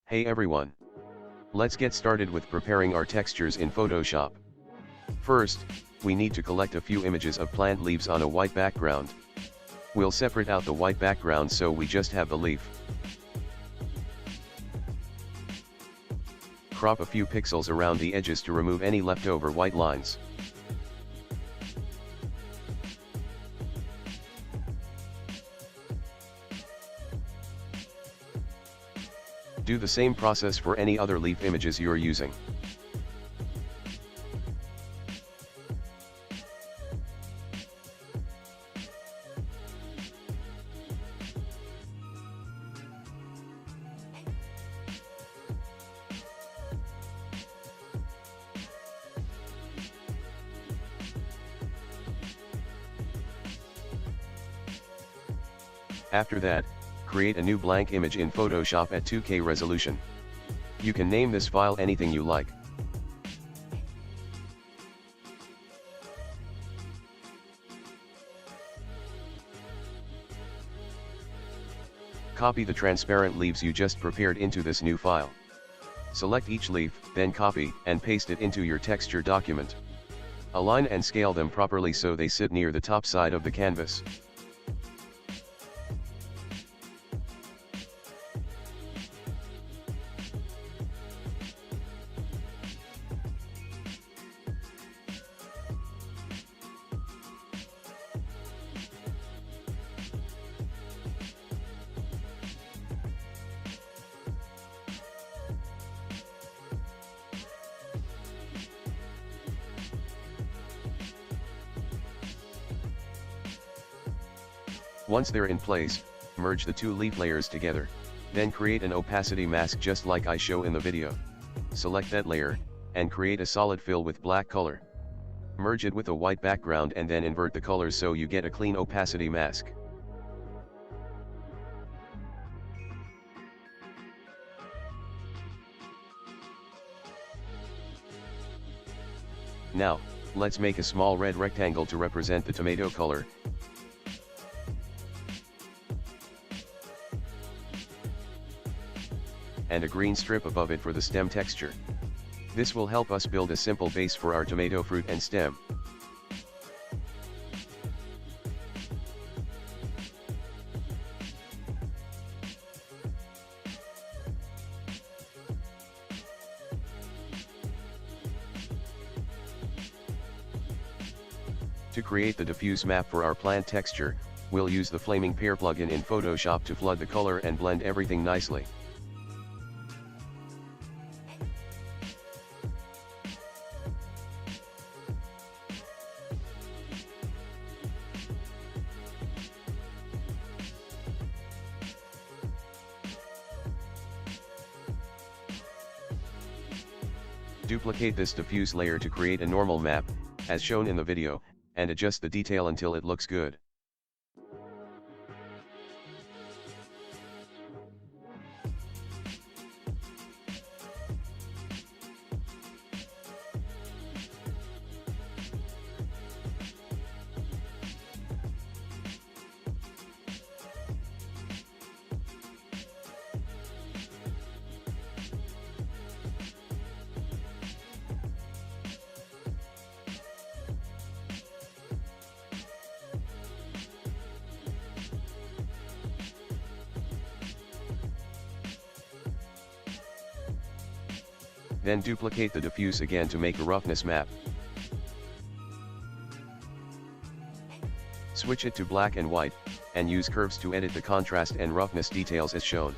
Hey everyone. Let's get started with preparing our textures in Photoshop. First, we need to collect a few images of plant leaves on a white background. We'll separate out the white background so we just have the leaf. Crop a few pixels around the edges to remove any leftover white lines. Do the same process for any other leaf images you're using. After that, create a new blank image in Photoshop at 2K resolution. You can name this file anything you like. Copy the transparent leaves you just prepared into this new file. Select each leaf, then copy and paste it into your texture document. Align and scale them properly so they sit near the top side of the canvas. Once they're in place, merge the two leaf layers together, then create an opacity mask just like I show in the video. Select that layer, and create a solid fill with black color. Merge it with a white background and then invert the colors so you get a clean opacity mask. Now, let's make a small red rectangle to represent the tomato color. And a green strip above it for the stem texture. This will help us build a simple base for our tomato fruit and stem. To create the diffuse map for our plant texture, we'll use the Flaming Pear plugin in Photoshop to flood the color and blend everything nicely. Duplicate this diffuse layer to create a normal map, as shown in the video, and adjust the detail until it looks good. Then duplicate the diffuse again to make a roughness map. Switch it to black and white, and use curves to edit the contrast and roughness details as shown.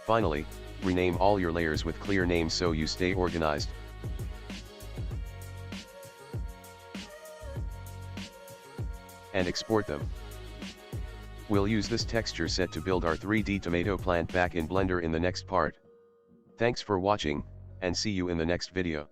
Finally, rename all your layers with clear names so you stay organized. And export them. We'll use this texture set to build our 3D tomato plant back in Blender in the next part. Thanks for watching, and see you in the next video.